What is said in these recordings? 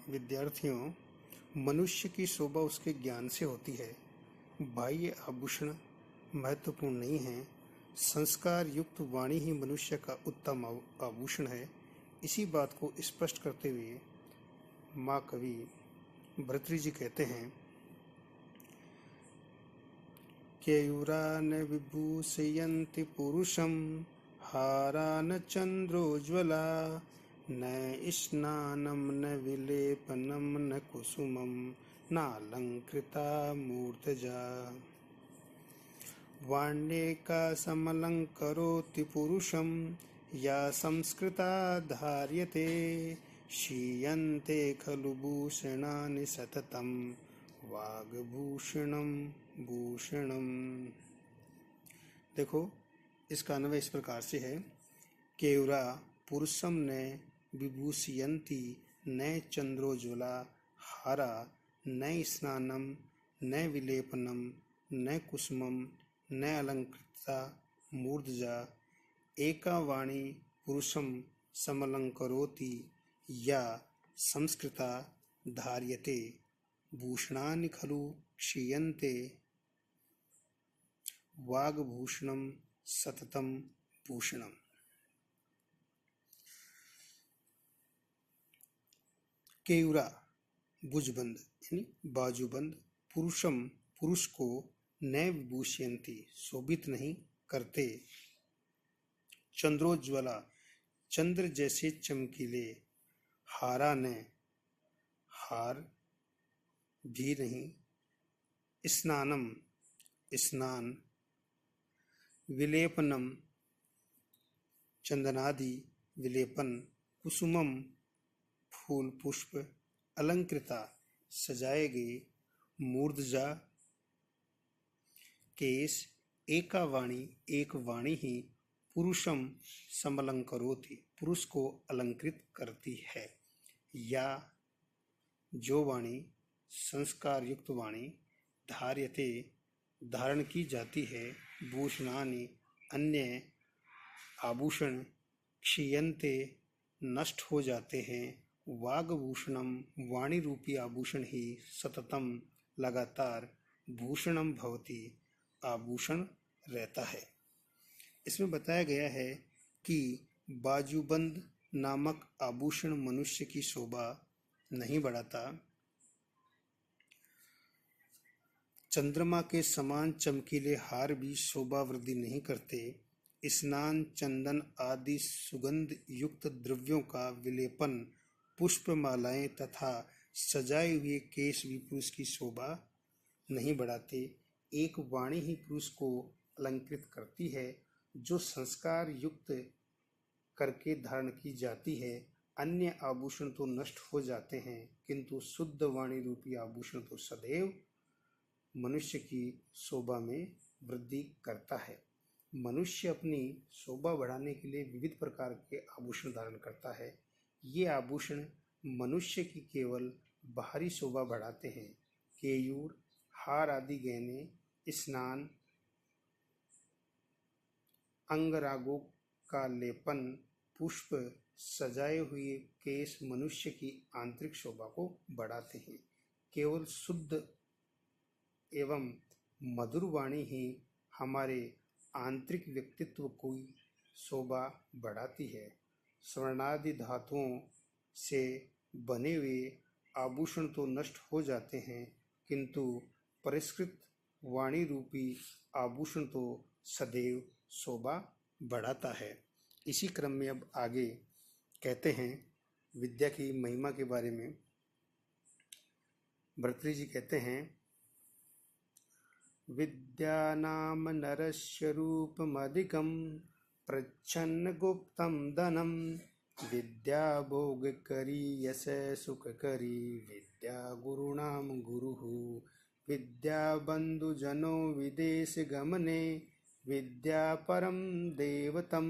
विद्यार्थियों, मनुष्य की शोभा उसके ज्ञान से होती है। बाह्य आभूषण महत्वपूर्ण नहीं है। संस्कार युक्त वाणी ही मनुष्य का उत्तम आभूषण है। इसी बात को स्पष्ट करते हुए महाकवि भर्तृहरि जी कहते हैं, केयूरान विभूषयन्ति पुरुषं हारान चन्द्रोज्ज्वला न स्नानं न विलेपनं न कुसुमं नालंकृता मूर्धजा। वाण्येका समलंकरोति पुरुषं या संस्कृता धार्यते क्षीयन्ते खलु भूषणानि सततं वाग्भूषणं भूषणम। देखो, इसका अन्वय इस प्रकार से है, केयूरा पुरुषम न विभूषयन्ति न चंद्रोज्ज्वला हारा न स्नानम न विलेपनम न कुसुमम न अलंकृता मूर्धजा। एका वाणी पुरुषम समलंकरोति या संस्कृता धार्यते भूषणानि खलु क्षीयन्ते वाग्भूषणम सततम भूषणम। केयूरा भुजबंद यानी बाजूबंद, पुरुषम पुरुष को न विभूषयन्ति शोभित नहीं करते, चंद्रोज्ज्वला चंद्र जैसे चमकीले, हारा न हार भी नहीं, स्नानम स्नान, विलेपनम चंदनादि विलेपन, कुसुमम फूल पुष्प, अलंकृता सजाए गए, मूर्धजा केस, एका वाणी एक वाणी ही पुरुषम समलंकरोति पुरुष को अलंकृत करती है, या जो वाणी संस्कार युक्त वाणी धार्यते धारण की जाती है, भूषणानि अन्य आभूषण क्षीयन्ते नष्ट हो जाते हैं, वाग्भूषणम वाणी रूपी आभूषण ही सततम लगातार भूषणम भवति आभूषण रहता है। इसमें बताया गया है कि बाजूबंद नामक आभूषण मनुष्य की शोभा नहीं बढ़ाता, चंद्रमा के समान चमकीले हार भी शोभा वृद्धि नहीं करते, स्नान चंदन आदि सुगंध युक्त द्रव्यों का विलेपन, पुष्पमालाएं तथा सजाए हुए केश भी पुरुष की शोभा नहीं बढ़ाते। एक वाणी ही पुरुष को अलंकृत करती है, जो संस्कार युक्त करके धारण की जाती है। अन्य आभूषण तो नष्ट हो जाते हैं, किंतु शुद्ध वाणी रूपी आभूषण तो सदैव मनुष्य की शोभा में वृद्धि करता है। मनुष्य अपनी शोभा बढ़ाने के लिए विविध प्रकार के आभूषण धारण करता है। ये आभूषण मनुष्य की केवल बाहरी शोभा बढ़ाते हैं। केयूर, हार आदि गहने, स्नान, अंगरागों का लेपन, पुष्प, सजाए हुए केश मनुष्य की आंतरिक शोभा को बढ़ाते हैं। केवल शुद्ध एवं मधुर वाणी ही हमारे आंतरिक व्यक्तित्व की शोभा बढ़ाती है। स्वर्णादि धातुओं से बने हुए आभूषण तो नष्ट हो जाते हैं, किंतु परिष्कृत वाणी रूपी आभूषण तो सदैव शोभा बढ़ाता है। इसी क्रम में अब आगे कहते हैं विद्या की महिमा के बारे में। भर्तृहरि जी कहते हैं, विद्यानाम नरस्य रूपमधिकं प्रच्छन्न गुप्तं धनं, विद्या भोगकरी यश सुखकरी विद्या गुरुणां गुरुः, विद्या बन्धुजनो विदेश गमने विद्या परम देवतं,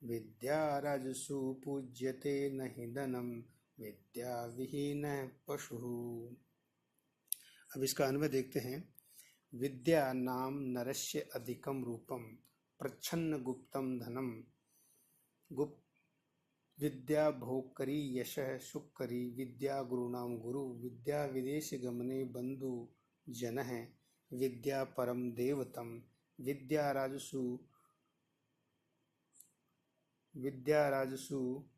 विद्या राजसु पूज्यते नहि धनं विद्या विहीन पशुः। अब इसका अन्वय देखते हैं। विद्या नाम नरस्य अधिकम रूपम प्रच्छन्न गुप्तम धनम। विद्या भोग करी यशः सुख करी, विद्या गुरुणाम गुरु, विद्या विदेश गमने बंधु जनः, विद्या परम देवतम, विद्या राजसु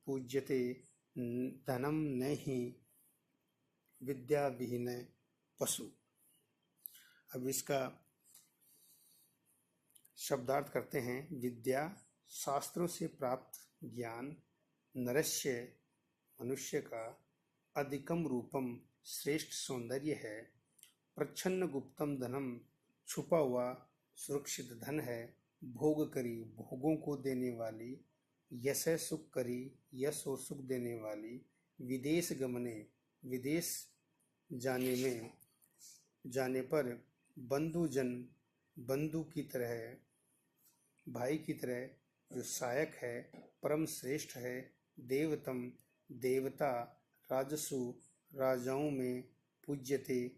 पूज्यते, धनम नहीं विद्या विहीन पशु। अब इसका शब्दार्थ करते हैं। विद्या शास्त्रों से प्राप्त ज्ञान, नरस्य मनुष्य का अधिकम रूपम श्रेष्ठ सौंदर्य है। प्रच्छन्न गुप्तम धनम, छुपा हुआ सुरक्षित धन है। भोग करी, भोगों को देने वाली। यश सुख करी, यश और सुख देने वाली। विदेश गमने, विदेश जाने पर बंधुजन, बंधु की तरह, भाई की तरह जो सहायक है। परम श्रेष्ठ है। देवतम, देवता। राजसु, राजाओं में। पूज्यते,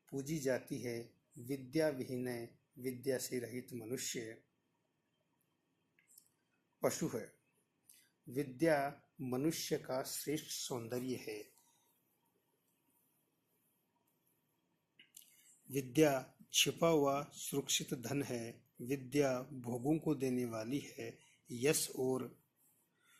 पूजी जाती है। विद्या विहीन, विद्या से रहित मनुष्य पशु है। विद्या मनुष्य का श्रेष्ठ सौंदर्य है। विद्या छिपा हुआ सुरक्षित धन है। विद्या भोगों को देने वाली है, यश और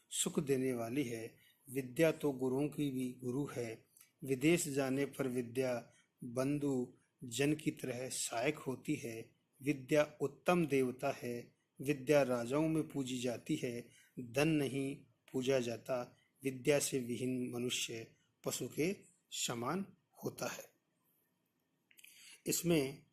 सुख देने वाली है। विद्या तो गुरुओं की भी गुरु है। विदेश जाने पर विद्या बंधु जन की तरह सहायक होती है। विद्या उत्तम देवता है। विद्या राजाओं में पूजी जाती है, धन नहीं पूजा जाता। विद्या से विहीन मनुष्य पशु के समान होता है। इसमें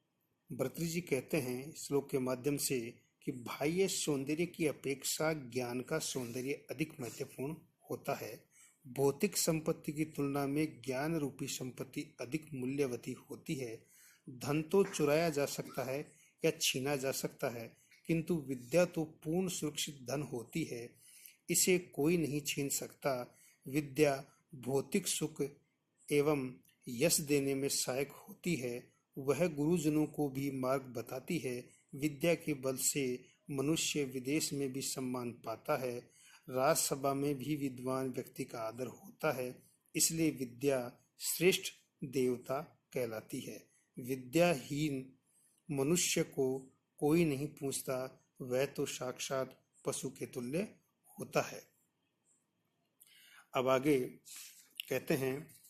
भर्तृ जी कहते हैं श्लोक के माध्यम से कि बाह्य सौंदर्य की अपेक्षा ज्ञान का सौंदर्य अधिक महत्वपूर्ण होता है। भौतिक संपत्ति की तुलना में ज्ञान रूपी संपत्ति अधिक मूल्यवती होती है। धन तो चुराया जा सकता है या छीना जा सकता है, किंतु विद्या तो पूर्ण सुरक्षित धन होती है, इसे कोई नहीं छीन सकता। विद्या भौतिक सुख एवं यश देने में सहायक होती है। वह गुरुजनों को भी मार्ग बताती है। विद्या के बल से मनुष्य विदेश में भी सम्मान पाता है। राजसभा में भी विद्वान व्यक्ति का आदर होता है। इसलिए विद्या श्रेष्ठ देवता कहलाती है। विद्याहीन मनुष्य को कोई नहीं पूछता, वह तो साक्षात पशु के तुल्य होता है। अब आगे कहते हैं,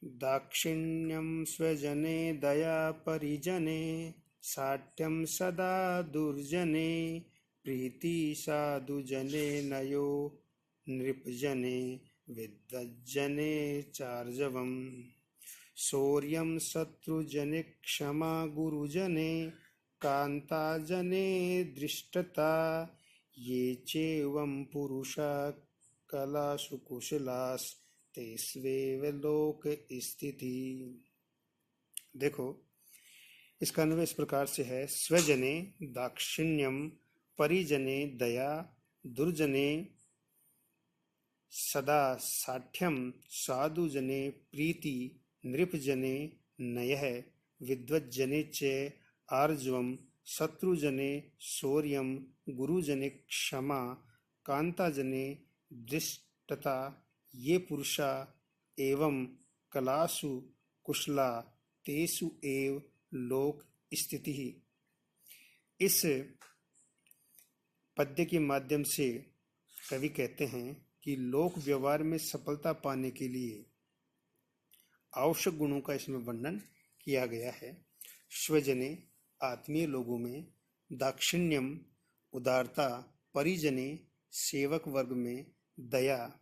दाक्षिण्यं स्वजने दया परिजने, साठ्यं सदा दुर्जने, प्रीति साधुजने नयो नृपजने, विद्वज्जने चार्जवम्। शौर्यं शत्रुजने क्षमा गुरुजने, कान्ताजने दृष्टता, ये चैवं पुरुषा कलासु कुशलास्, तेष्वेव लोक स्थिति। देखो, इसका अन्वय इस प्रकार से है। स्वजने दाक्षिण्यम, परिजने दया, दुर्जने सदा साठ्यम, साधुजने प्रीति, नृपजने नयः, विद्वज्जने च आर्जवम्, शत्रुजने शौर्यम, गुरुजने क्षमा, कांताजने दृष्टता, ये पुरुषा एवं कलासु कुशला, तेषु एव लोक स्थिति। इस पद्य के माध्यम से कवि कहते हैं कि लोक व्यवहार में सफलता पाने के लिए आवश्यक गुणों का इसमें वर्णन किया गया है। स्वजने आत्मीय लोगों में, दाक्षिण्यम उदारता, परिजने सेवक वर्ग में, दया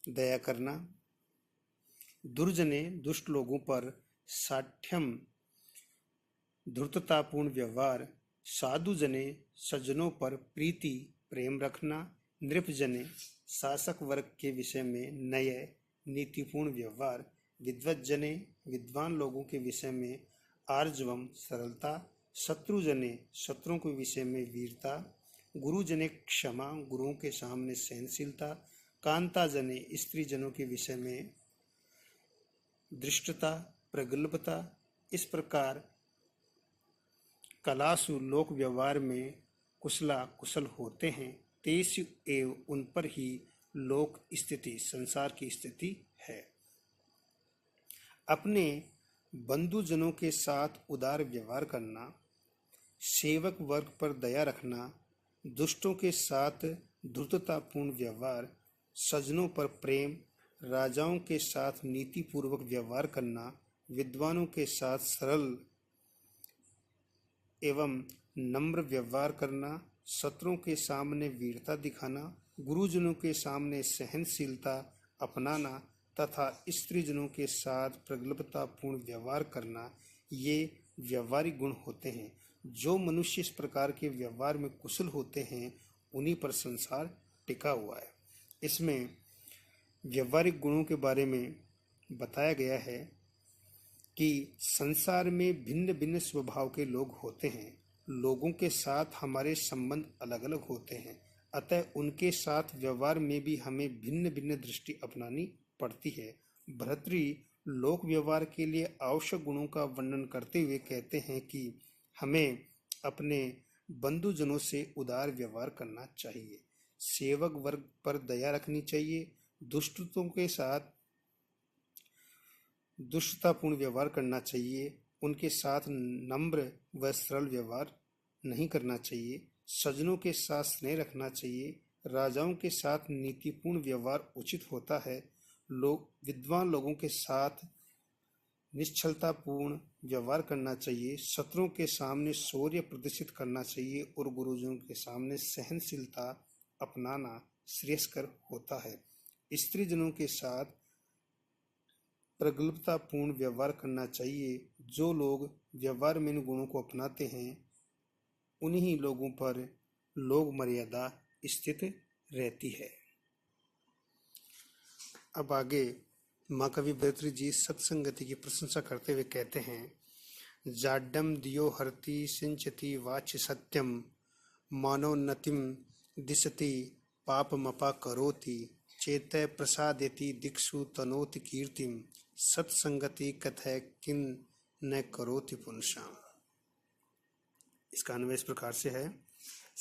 दया करना, दुर्जने दुष्ट लोगों पर, साठ्यम धूर्ततापूर्ण व्यवहार, साधुजने सज्जनों पर प्रीति प्रेम रखना, नृपजने शासक वर्ग के विषय में नय नीतिपूर्ण व्यवहार, विद्वज्जने विद्वान लोगों के विषय में आर्जवम सरलता, शत्रुजने शत्रुओं के विषय में वीरता, गुरुजने क्षमा गुरुओं के सामने सहनशीलता, कांताजने स्त्री जनों के विषय में दृष्टता प्रगल्भता। इस प्रकार कलासु लोक व्यवहार में कुशला कुशल होते हैं, तेषु एव उन पर ही लोक स्थिति संसार की स्थिति है। अपने बंधुजनों के साथ उदार व्यवहार करना, सेवक वर्ग पर दया रखना, दुष्टों के साथ धूर्ततापूर्ण व्यवहार, सज्जनों पर प्रेम, राजाओं के साथ नीतिपूर्वक व्यवहार करना, विद्वानों के साथ सरल एवं नम्र व्यवहार करना, शत्रुओं के सामने वीरता दिखाना, गुरुजनों के सामने सहनशीलता अपनाना तथा स्त्रीजनों के साथ प्रगल्भतापूर्ण व्यवहार करना, ये व्यवहारिक गुण होते हैं। जो मनुष्य इस प्रकार के व्यवहार में कुशल होते हैं, उन्हीं पर संसार टिका हुआ है। इसमें व्यवहारिक गुणों के बारे में बताया गया है कि संसार में भिन्न भिन्न स्वभाव के लोग होते हैं। लोगों के साथ हमारे संबंध अलग अलग होते हैं, अतः उनके साथ व्यवहार में भी हमें भिन्न भिन्न दृष्टि अपनानी पड़ती है। भर्तृ लोक व्यवहार के लिए आवश्यक गुणों का वर्णन करते हुए कहते हैं कि हमें अपने बंधुजनों से उदार व्यवहार करना चाहिए, सेवक वर्ग पर दया रखनी चाहिए, दुष्टों के साथ दुष्टतापूर्ण व्यवहार करना चाहिए, उनके साथ नम्र व सरल व्यवहार नहीं करना चाहिए, सज्जनों के साथ स्नेह रखना चाहिए, राजाओं के साथ नीतिपूर्ण व्यवहार उचित होता है, विद्वान लोगों के साथ निश्चलतापूर्ण व्यवहार करना चाहिए, शत्रुओं के सामने शौर्य प्रदर्शित करना चाहिए और गुरुजनों के सामने सहनशीलता अपनाना श्रेयस्कर होता है। स्त्रीजनों के साथ प्रगल्भतापूर्ण व्यवहार करना चाहिए। जो लोग व्यवहार में इन गुणों को अपनाते हैं, उन्हीं लोगों पर लोक मर्यादा स्थित रहती है। अब आगे महाकवि भर्तृ जी सत्संगति की प्रशंसा करते हुए कहते हैं, जाड्यम दियो हरति सिंचति वाच्य सत्यम मानोन्नतिम दिशति पापमपा करोति चेतय प्रसादेति दिक्षु तनोति कीर्तिम सत्संगति कथय किन न करोति पुंसाम। इसका अन्वय इस प्रकार से है,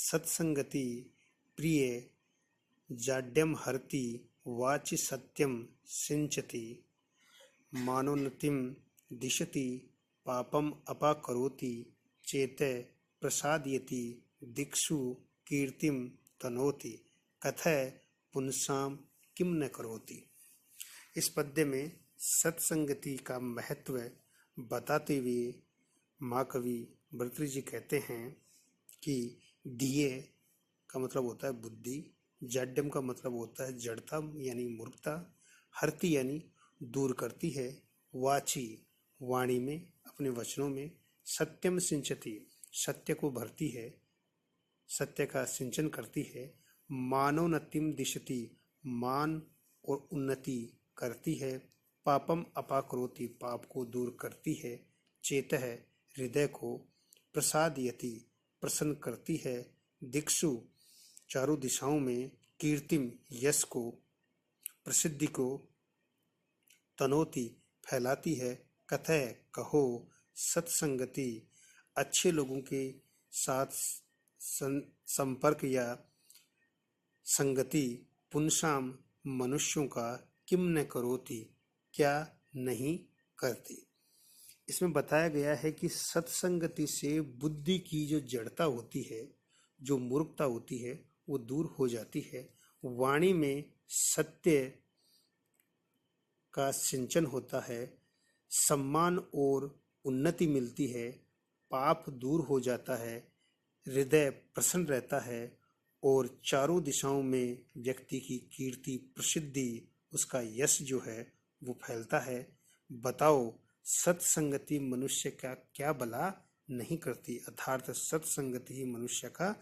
सत्संगति प्रिय जाड्यम हरति वाचि सत्यम सिंचति मानोन्नतिम दिशति पापम अपाकरोति चेतय प्रसादयति दिक्षु कीर्तिम तनोति कथय पुंसाम किम न करोति। इस पद्य में सत्संगति का महत्व बताते हुए महाकवि भर्तृ जी कहते हैं कि दिए का मतलब होता है बुद्धि, जाड्यम का मतलब होता है जड़ता यानी मूर्खता, हरति यानी दूर करती है, वाची वाणी में अपने वचनों में, सत्यम सिंचति सत्य को भरती है, सत्य का सिंचन करती है, मानोन्नतिम दिशति मान और उन्नति करती है, पापम अपाकरोति पाप को दूर करती है, चेतः हृदय को प्रसादयति प्रसन्न करती है, दिक्षु चारों दिशाओं में, कीर्तिम यश को प्रसिद्धि को, तनोति फैलाती है, कथय कहो, सत्संगति अच्छे लोगों के साथ संपर्क या संगति, पुंसाम मनुष्यों का, किम न करोति क्या नहीं करती। इसमें बताया गया है कि सत्संगति से बुद्धि की जो जड़ता होती है, जो मूर्खता होती है, वो दूर हो जाती है, वाणी में सत्य का सिंचन होता है, सम्मान और उन्नति मिलती है, पाप दूर हो जाता है, हृदय प्रसन्न रहता है और चारों दिशाओं में व्यक्ति की कीर्ति प्रसिद्धि, उसका यश जो है वो फैलता है। बताओ सत्संगति मनुष्य का क्या भला नहीं करती, अर्थात सत्संगति ही मनुष्य का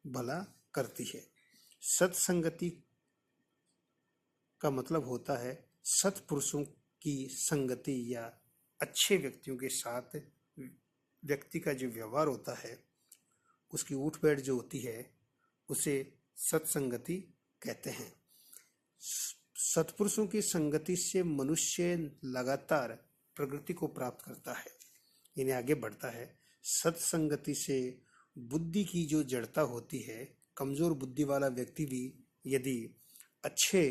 भला करती है। सत्संगति का मतलब होता है सत्पुरुषों की संगति या अच्छे व्यक्तियों के साथ व्यक्ति का जो व्यवहार होता है, उसकी उठ बैठ जो होती है, उसे सत्संगति कहते हैं। सत्पुरुषों की संगति से मनुष्य लगातार प्रगति को प्राप्त करता है, यानी आगे बढ़ता है। सत्संगति से बुद्धि की जो जड़ता होती है, कमज़ोर बुद्धि वाला व्यक्ति भी यदि अच्छे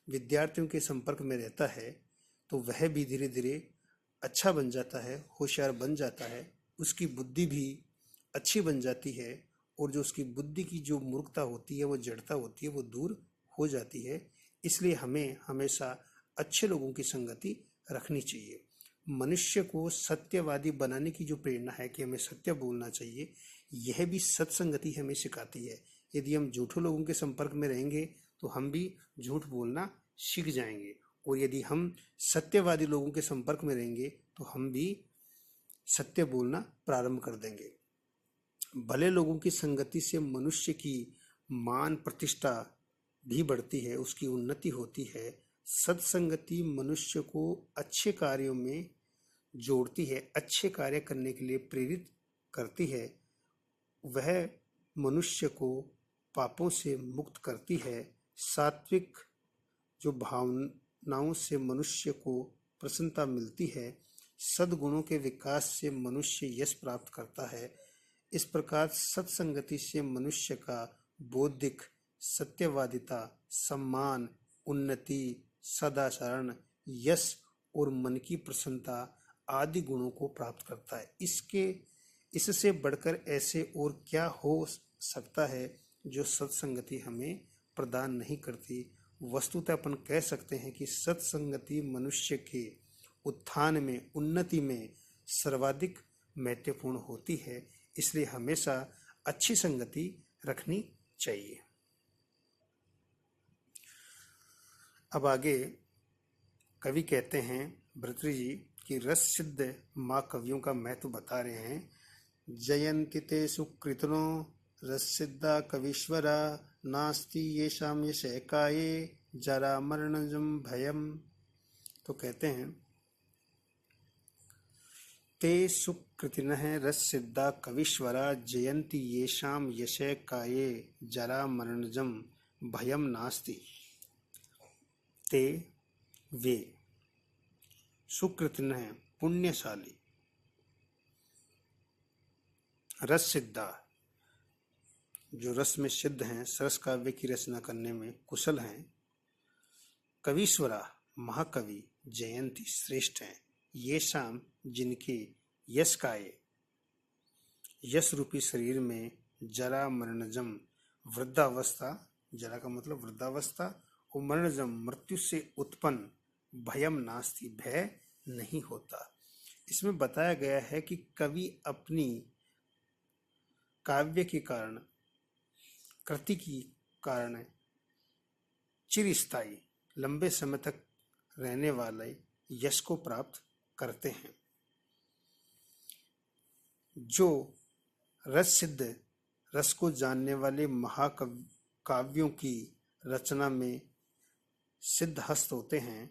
विद्यार्थियों के संपर्क में रहता है तो वह भी धीरे धीरे अच्छा बन जाता है, होशियार बन जाता है, उसकी बुद्धि भी अच्छी बन जाती है और जो उसकी बुद्धि की जो मूर्खता होती है, वो जड़ता होती है, वो दूर हो जाती है। इसलिए हमें हमेशा अच्छे लोगों की संगति रखनी चाहिए। मनुष्य को सत्यवादी बनाने की जो प्रेरणा है कि हमें सत्य बोलना चाहिए, यह भी सत्संगति हमें सिखाती है। यदि हम झूठे लोगों के संपर्क में रहेंगे तो हम भी झूठ बोलना सीख जाएंगे, और यदि हम सत्यवादी लोगों के संपर्क में रहेंगे तो हम भी सत्य बोलना प्रारंभ कर देंगे। भले लोगों की संगति से मनुष्य की मान प्रतिष्ठा भी बढ़ती है, उसकी उन्नति होती है। सत्संगति मनुष्य को अच्छे कार्यों में जोड़ती है, अच्छे कार्य करने के लिए प्रेरित करती है। वह मनुष्य को पापों से मुक्त करती है। सात्विक जो भावनाओं से मनुष्य को प्रसन्नता मिलती है। सद्गुणों के विकास से मनुष्य यश प्राप्त करता है। इस प्रकार सत्संगति से मनुष्य का बौद्धिक सत्यवादिता, सम्मान, उन्नति, सदाचरण, यश और मन की प्रसन्नता आदि गुणों को प्राप्त करता है। इससे बढ़कर ऐसे और क्या हो सकता है जो सत्संगति हमें प्रदान नहीं करती। वस्तुतः अपन कह सकते हैं कि सत्संगति मनुष्य के उत्थान में, उन्नति में सर्वाधिक महत्वपूर्ण होती है। इसलिए हमेशा अच्छी संगति रखनी चाहिए। अब आगे कवि कहते हैं भर्तृहरि जी कि रस सिद्ध महाकवियों का महत्व बता रहे हैं। जयन्ति ते सुकृतनो रस सिद्धा कवीश्वरा नास्ति येषां यशैकाये जरा मरणजं भयम। तो कहते हैं ते सुकृतिनः रस सिद्धा कवीश्वरा जयन्ति येषां यशैकाये जरा मरणजं भयम नास्ति। ते वे सुकृतिनः पुण्यशाली, रस सिद्धा जो रस में सिद्ध हैं, सरस काव्य की रचना करने में कुशल हैं, कवीश्वरा महाकवि, जयंती श्रेष्ठ हैं, ये शाम जिनके यश काये, यश रूपी शरीर में जरा मरणजम वृद्धावस्था, जरा का मतलब वृद्धावस्था, और मरणजम मृत्यु से उत्पन्न, भयम नास्ति भय नहीं होता। इसमें बताया गया है कि कवि अपनी काव्य के कारण, कृति की कारण चिरस्थायी, लंबे समय तक रहने वाले यश को प्राप्त करते हैं। जो रस सिद्ध, रस को जानने वाले महाकाव्यों की रचना में सिद्ध हस्त होते हैं,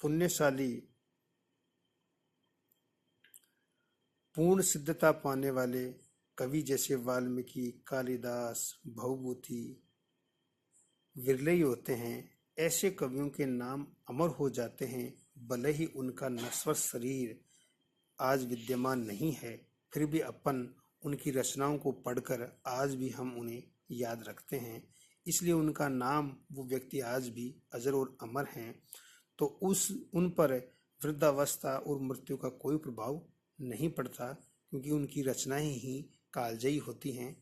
पुण्यशाली, पूर्ण सिद्धता पाने वाले कवि जैसे वाल्मीकि, कालिदास, भवभूति विरले ही होते हैं। ऐसे कवियों के नाम अमर हो जाते हैं। भले ही उनका नश्वर शरीर आज विद्यमान नहीं है, फिर भी अपन उनकी रचनाओं को पढ़कर आज भी हम उन्हें याद रखते हैं। इसलिए उनका नाम, वो व्यक्ति आज भी अजर और अमर हैं। तो उन पर वृद्धावस्था और मृत्यु का कोई प्रभाव नहीं पड़ता, क्योंकि उनकी रचनाएं ही कालजयी होती हैं,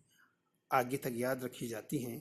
आगे तक याद रखी जाती हैं।